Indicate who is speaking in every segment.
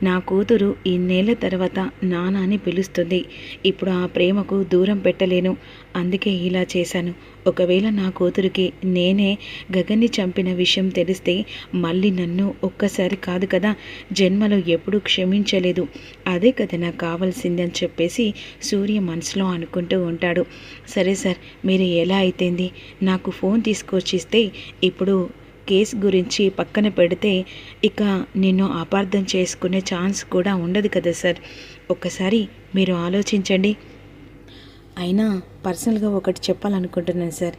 Speaker 1: నా కూతురు ఇన్నేళ్ల తర్వాత నాన్న అని పిలుస్తుంది. ఇప్పుడు ఆ ప్రేమకు దూరం పెట్టలేను. అందుకే ఇలా చేశాను. ఒకవేళ నా కూతురికి నేనే గగన్ని చంపిన విషయం తెలిస్తే మళ్ళీ నన్ను ఒక్కసారి కాదు కదా, జన్మలో ఎప్పుడూ క్షమించలేదు. అదే కదా నాకు కావాల్సింది అని చెప్పేసి సూర్య మనసులో అనుకుంటూ ఉంటాడు. సరే సార్, మీరు ఎలా అయితేంది, నాకు ఫోన్ తీసుకొచ్చిస్తే ఇప్పుడు కేసు గురించి పక్కన పెడితే ఇక నిన్ను అపార్థం చేసుకునే ఛాన్స్ కూడా ఉండదు కదా సార్. ఒక్కసారి మీరు ఆలోచించండి. అయినా పర్సనల్గా ఒకటి చెప్పాలనుకుంటున్నాను సార్.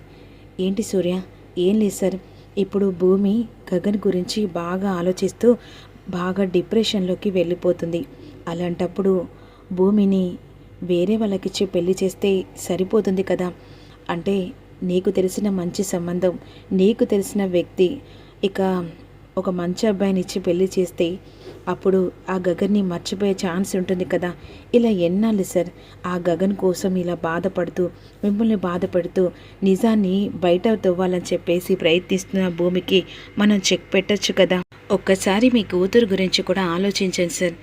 Speaker 1: ఏంటి సూర్య? ఏం లేదు సార్, ఇప్పుడు భూమి గగన్ గురించి బాగా ఆలోచిస్తూ బాగా డిప్రెషన్లోకి వెళ్ళిపోతుంది. అలాంటప్పుడు భూమిని వేరే వాళ్ళకిచ్చి పెళ్లి చేస్తే సరిపోతుంది కదా. అంటే నీకు తెలిసిన మంచి సంబంధం, నీకు తెలిసిన వ్యక్తి ఇక ఒక మంచి అబ్బాయిని ఇచ్చి పెళ్లి చేస్తే అప్పుడు ఆ గగన్ని మర్చిపోయే ఛాన్స్ ఉంటుంది కదా. ఇలా ఎన్నాళ్ళు సార్ ఆ గగన్ కోసం ఇలా బాధపడుతూ మిమ్మల్ని బాధపడుతూ నిజాన్ని బయట తవ్వాలని చెప్పేసి ప్రయత్నిస్తున్న భూమికి మనం చెక్ పెట్టచ్చు కదా. ఒక్కసారి మీ కూతురు గురించి కూడా ఆలోచించండి సార్.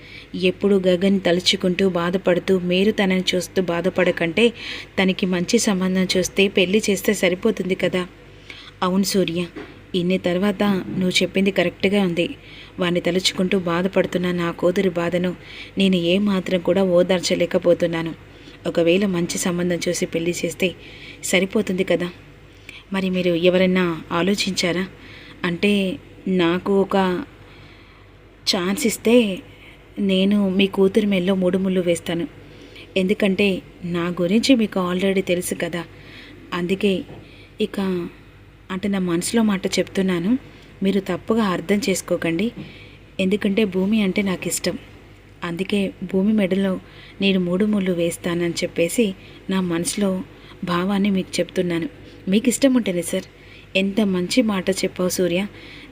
Speaker 1: ఎప్పుడు గగన్ తలుచుకుంటూ బాధపడుతూ మీరు తనని చూస్తూ బాధపడకంటే తనకి మంచి సంబంధం చూస్తే పెళ్లి చేస్తే సరిపోతుంది కదా. అవును సూర్య, ఇన్ని తర్వాత నువ్వు చెప్పింది కరెక్ట్గా ఉంది. వాడిని తలుచుకుంటూ బాధపడుతున్న నా కూతురి బాధను నేను ఏమాత్రం కూడా ఓదార్చలేకపోతున్నాను. ఒకవేళ మంచి సంబంధం చూసి పెళ్లి చేస్తే సరిపోతుంది కదా. మరి మీరు ఎవరైనా ఆలోచించారా? అంటే నాకు ఒక ఛాన్స్ ఇస్తే నేను మీ కూతురి మెల్లో 3 ముళ్ళు వేస్తాను. ఎందుకంటే నా గురించి మీకు ఆల్రెడీ తెలుసు కదా. అందుకే ఇక అంటే నా మనసులో మాట చెప్తున్నాను, మీరు తప్పుగా అర్థం చేసుకోకండి. ఎందుకంటే భూమి అంటే నాకు ఇష్టం. అందుకే భూమి మెడలో నేను 3 ముళ్ళు వేస్తానని చెప్పేసి నా మనసులో భావాన్ని మీకు చెప్తున్నాను. మీకు ఇష్టం ఉంటేనే సార్. ఎంత మంచి మాట చెప్పావు సూర్య.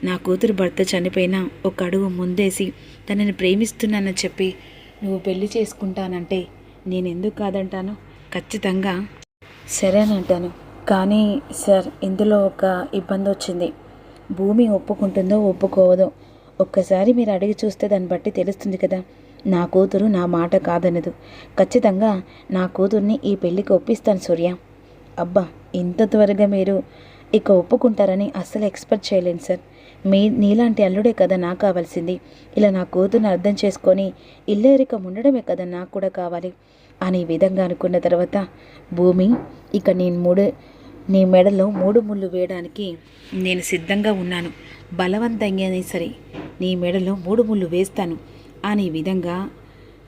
Speaker 1: నా కూతురు భర్త చనిపోయినా ఒక అడుగు ముందేసి తనని ప్రేమిస్తున్నానని చెప్పి నువ్వు పెళ్లి చేసుకుంటానంటే నేను ఎందుకు కాదంటాను? ఖచ్చితంగా సరేనంటాను. కానీ సార్, ఇందులో ఒక ఇబ్బంది వచ్చింది. భూమి ఒప్పుకుంటుందో ఒప్పుకోవదో ఒక్కసారి మీరు అడిగి చూస్తే దాన్ని బట్టి తెలుస్తుంది కదా. నా కూతురు నా మాట కాదనదు. ఖచ్చితంగా నా కూతుర్ని ఈ పెళ్ళికి ఒప్పిస్తాను సూర్య. అబ్బా, ఇంత త్వరగా మీరు ఇక ఒప్పుకుంటారని అస్సలు ఎక్స్పెక్ట్ చేయలేను సార్. నీలాంటి అల్లుడే కదా నాకు కావాల్సింది. ఇలా నా కూతుర్ని అర్థం చేసుకొని ఇల్లేరిక ఉండడమే కదా నాకు కూడా కావాలి అనే విధంగా అనుకున్న తర్వాత, భూమి ఇక నీ మెడలో 3 ముళ్ళు వేయడానికి నేను సిద్ధంగా ఉన్నాను. బలవంతంగానే సరే నీ మెడలో 3 ముళ్ళు వేస్తాను అనే విధంగా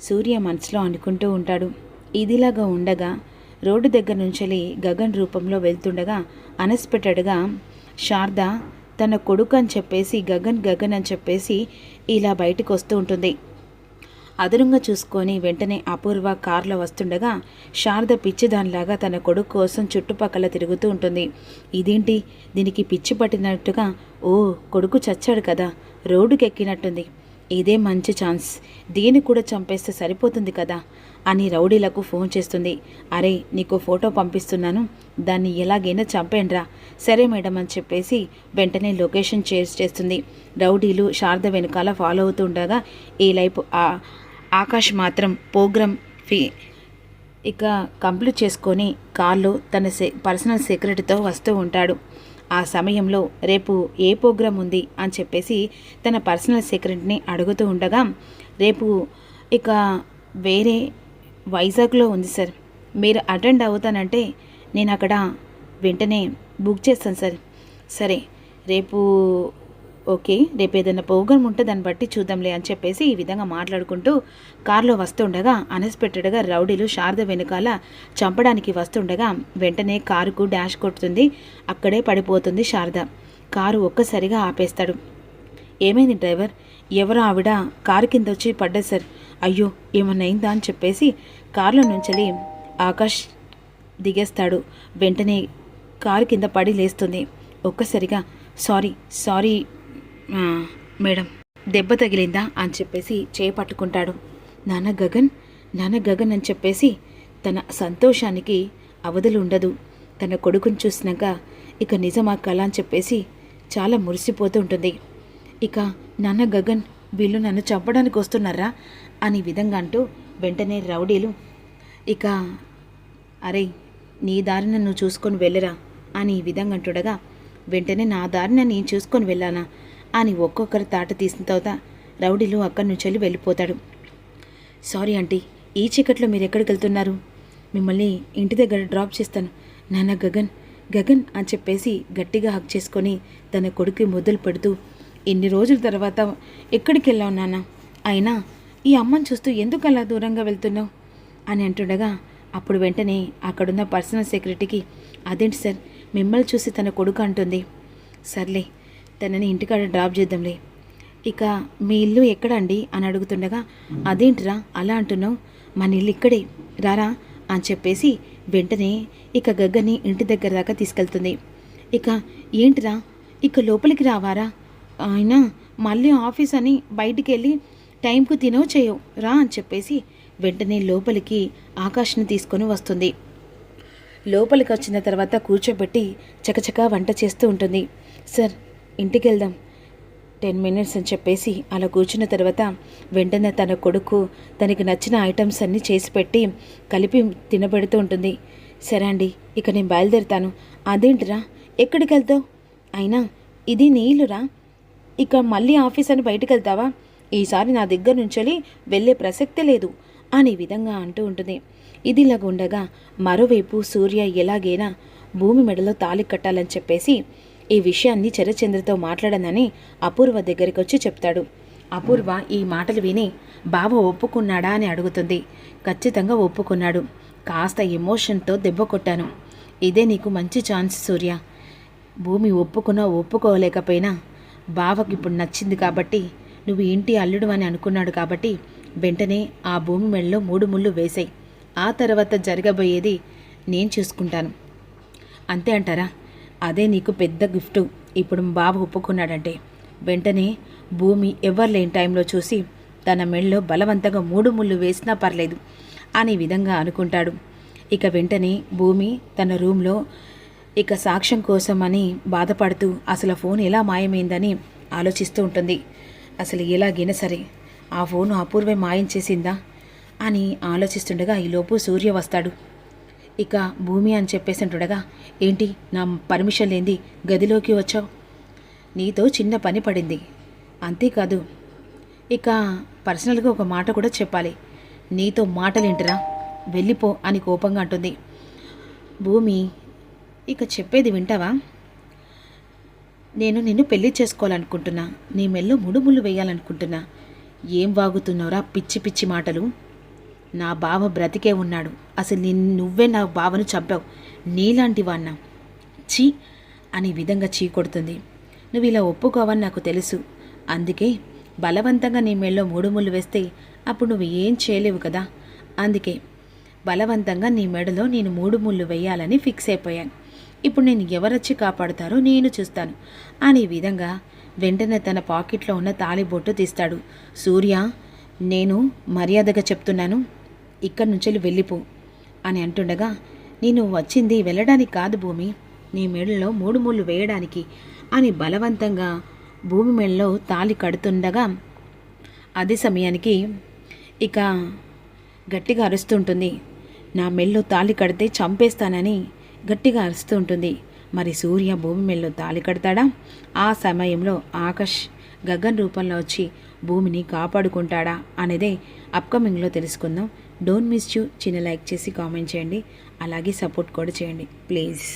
Speaker 1: సూర్య మనసులో అనుకుంటూ ఉంటాడు. ఇదిలాగా ఉండగా రోడ్డు దగ్గర నుంచి గగన్ రూపంలో వెళ్తుండగా అన్ఎక్స్పెక్టెడ్గా శారద తన కొడుకు అని చెప్పేసి గగన్ అని చెప్పేసి ఇలా బయటకు వస్తూ ఉంటుంది. అదురుంగా చూసుకొని వెంటనే అపూర్వ కారులో వస్తుండగా శారద పిచ్చిదానిలాగా తన కొడుకు కోసం చుట్టుపక్కల తిరుగుతూ ఉంటుంది. ఇదేంటి, దీనికి పిచ్చి పట్టినట్టుగా, ఓ కొడుకు చచ్చాడు కదా, రోడ్డుకి ఎక్కినట్టుంది, ఇదే మంచి ఛాన్స్, దీన్ని కూడా చంపేస్తే సరిపోతుంది కదా అని రౌడీలకు ఫోన్ చేస్తుంది. అరే, నీకు ఫోటో పంపిస్తున్నాను, దాన్ని ఎలాగైనా చంపేండ్రా. సరే మేడం అని చెప్పేసి వెంటనే లొకేషన్ షేర్ చేస్తుంది. రౌడీలు శారద వెనకాల ఫాలో అవుతూ ఉండగా ఈలైపు ఆకాష్ మాత్రం ప్రోగ్రామ్ ఇక కంప్లీట్ చేసుకొని కార్లో తన పర్సనల్ సెక్రటరీతో వస్తూ ఉంటాడు. ఆ సమయంలో రేపు ఏ ప్రోగ్రాం ఉంది అని చెప్పేసి తన పర్సనల్ సెక్రటరీని అడుగుతూ ఉండగా, రేపు ఇక వేరే వైజాగ్లో ఉంది సార్, మీరు అటెండ్ అవుతానంటే నేను అక్కడ వెంటనే బుక్ చేస్తాను సార్. సరే, రేపు ఓకే, రేపు ఏదైనా ప్రోగ్రాం ఉంటే దాన్ని బట్టి చూద్దాంలే అని చెప్పేసి ఈ విధంగా మాట్లాడుకుంటూ కారులో వస్తుండగా అన్ఎక్స్పెక్టెడ్గా రౌడీలు శారద వెనుకాల చంపడానికి వస్తుండగా వెంటనే కారుకు డాష్ కొడుతుంది. అక్కడే పడిపోతుంది శారద. కారు ఒక్కసారిగా ఆపేస్తాడు. ఏమైంది డ్రైవర్? ఎవరో ఆవిడ కారు కింద వచ్చి పడ్డది సార్. అయ్యో, ఏమన్నా అయిందా అని చెప్పేసి కారులో నుంచి ఆకాష్ దిగేస్తాడు. వెంటనే కారు కింద పడి లేస్తుంది. ఒక్కసారిగా సారీ మేడం, దెబ్బ తగిలిందా అని చెప్పేసి చేపట్టుకుంటాడు. నాన్న గగన్ అని చెప్పేసి తన సంతోషానికి అవధులు ఉండదు. తన కొడుకుని చూసినాక ఇక నిజమా కళ అని చెప్పేసి చాలా మురిసిపోతూ ఉంటుంది. ఇక నాన్న గగన్ వీళ్ళు నన్ను చంపడానికి వస్తున్నారా అని విధంగా అంటూ వెంటనే రౌడీలు ఇక అరే నీ దారిని నువ్వు చూసుకొని వెళ్ళరా అని ఈ విధంగా అంటుండగా వెంటనే నా దారిని నేను చూసుకొని వెళ్ళానా అని ఒక్కొక్కరు తాట తీసిన తర్వాత రౌడీలు అక్కడి నుంచి వెళ్ళిపోతాడు. సారీ ఆంటీ, ఈ చీకట్లో మీరు ఎక్కడికి వెళ్తున్నారు? మిమ్మల్ని ఇంటి దగ్గర డ్రాప్ చేస్తాను. నాన్న గగన్ గగన్ అని చెప్పేసి గట్టిగా హక్ చేసుకొని తన కొడుకు ముద్దులు పెడుతూ, ఇన్ని రోజుల తర్వాత ఎక్కడికి వెళ్ళావు నాన్న? అయినా ఈ అమ్మని చూస్తూ ఎందుకు అలా దూరంగా వెళ్తున్నావు అని అంటుండగా అప్పుడు వెంటనే అక్కడున్న పర్సనల్ సెక్యూరిటీకి, అదేంటి సార్ మిమ్మల్ని చూసి తన కొడుకు అంటుంది. సర్లే తనని ఇంటికాడ డ్రాప్ చేద్దాంలే. ఇక మీ ఇల్లు ఎక్కడండి అని అడుగుతుండగా, అదేంటిరా అలా అంటున్నావు, మన ఇల్లు ఇక్కడే రారా అని చెప్పేసి వెంటనే ఇక గగ్గని ఇంటి దగ్గర దాకా తీసుకెళ్తుంది. ఇక ఏంటిరా ఇక లోపలికి రావారా, అయినా మళ్ళీ ఆఫీస్ అని బయటికి వెళ్ళి టైంకు తినవు చేయవు రా అని చెప్పేసి వెంటనే లోపలికి ఆకాష్ని తీసుకొని వస్తుంది. లోపలికి వచ్చిన తర్వాత కూర్చోబెట్టి చకచకా వంట చేస్తూ ఉంటుంది. సార్ ఇంటికి వెళ్దాం 10 minutes అని చెప్పేసి అలా కూర్చున్న తర్వాత వెంటనే తన కొడుకు తనకి నచ్చిన ఐటమ్స్ అన్నీ చేసి పెట్టి కలిపి తినబెడుతూ ఉంటుంది. సరే అండి ఇక నేను బయలుదేరుతాను. అదేంటిరా ఎక్కడికి వెళ్తావు? అయినా ఇది నీళ్ళురా, ఇక మళ్ళీ ఆఫీస్ అని బయటికి వెళ్తావా? ఈసారి నా దగ్గర నుంచి వెళ్ళే ప్రసక్తే లేదు అని విధంగా అంటూ ఉంటుంది. ఇదిలాగా ఉండగా మరోవైపు సూర్య ఎలాగైనా భూమి మెడలో తాళి కట్టాలని చెప్పేసి ఈ విషయాన్ని చరచంద్రతో మాట్లాడనని అపూర్వ దగ్గరికి వచ్చి చెప్తాడు. అపూర్వ ఈ మాటలు విని బావ ఒప్పుకున్నాడా అని అడుగుతుంది. ఖచ్చితంగా ఒప్పుకున్నాడు. కాస్త ఎమోషన్తో దెబ్బ కొట్టాను. ఇదే నీకు మంచి ఛాన్స్ సూర్య. భూమి ఒప్పుకున్నా ఒప్పుకోలేకపోయినా బావకి ఇప్పుడు నచ్చింది కాబట్టి, నువ్వు ఇంటి అల్లుడు అని అనుకున్నాడు కాబట్టి వెంటనే ఆ భూమి మెడలో 3 ముళ్ళు వేసాయి. ఆ తర్వాత జరగబోయేది నేను చూసుకుంటాను. అంతే అంటారా? అదే నీకు పెద్ద గిఫ్టు. ఇప్పుడు బావ ఒప్పుకున్నాడంటే వెంటనే భూమి ఎవరు లేని టైంలో చూసి తన మెడలో బలవంతంగా 3 ముళ్ళు వేసినా పర్లేదు అనే విధంగా అనుకుంటాడు. ఇక వెంటనే భూమి తన రూమ్లో ఇక సాక్ష్యం కోసమని బాధపడుతూ అసలు ఫోన్ ఎలా మాయమైందని ఆలోచిస్తూ ఉంటుంది. అసలు ఎలాగైనా సరే ఆ ఫోను అపూర్వే మాయం చేసిందా అని ఆలోచిస్తుండగా ఈలోపు సూర్య వస్తాడు. ఇక భూమి అని చెప్పేసి అంటుండగా, ఏంటి నా పర్మిషన్ లేంది గదిలోకి వచ్చావు? నీతో చిన్న పని పడింది, అంతేకాదు ఇక పర్సనల్గా ఒక మాట కూడా చెప్పాలి. నీతో మాటలేంటిరా, వెళ్ళిపో అని కోపంగా అంటుంది. భూమి ఇక చెప్పేది వింటావా? నేను నిన్ను పెళ్లి చేసుకోవాలనుకుంటున్నా, నీ మెల్లో 3 ముళ్ళు వేయాలనుకుంటున్నా. ఏం వాగుతున్నావురా పిచ్చి పిచ్చి మాటలు? నా బావ బ్రతికే ఉన్నాడు. అసలు నువ్వే నా బావను చంపావు. నీలాంటి వాన్నా చీ అని విధంగా చీ కొడుతుంది. నువ్వు ఇలా ఒప్పుకోవని నాకు తెలుసు. అందుకే బలవంతంగా నీ మెల్లో 3 ముళ్ళు వేస్తే అప్పుడు నువ్వు ఏం చేయలేవు కదా. అందుకే బలవంతంగా నీ మెడలో నేను 3 ముళ్ళు వేయాలని ఫిక్స్ అయిపోయాను. ఇప్పుడు నేను ఎవరొచ్చి కాపాడుతారో నేను చూస్తాను అనే విధంగా వెంటనే తన పాకెట్లో ఉన్న తాళిబొట్టు తీస్తాడు. సూర్య, నేను మర్యాదగా చెప్తున్నాను, ఇక్కడి నుంచి వెళ్ళిపో అని అంటుండగా, నేను వచ్చింది వెళ్ళడానికి కాదు భూమి, నీ మెడలో 3 ముళ్ళు వేయడానికి అని బలవంతంగా భూమి మెడలో తాళి కడుతుండగా అదే సమయానికి ఇక గట్టిగా అరుస్తుంటుంది. నా మెడలో తాళి కడితే చంపేస్తానని గట్టిగా అరుస్తూ ఉంటుంది. మరి సూర్య భూమి మెడలో తాళి కడతాడా? ఆ సమయంలో ఆకాష్ గగన్ రూపంలో వచ్చి భూమిని కాపాడుకుంటాడా అనేదే అప్కమింగ్లో తెలుసుకుందాం. Don't miss you. చిన్న లైక్ చేసి కామెంట్ చేయండి, అలాగే సపోర్ట్ కూడా చేయండి ప్లీజ్.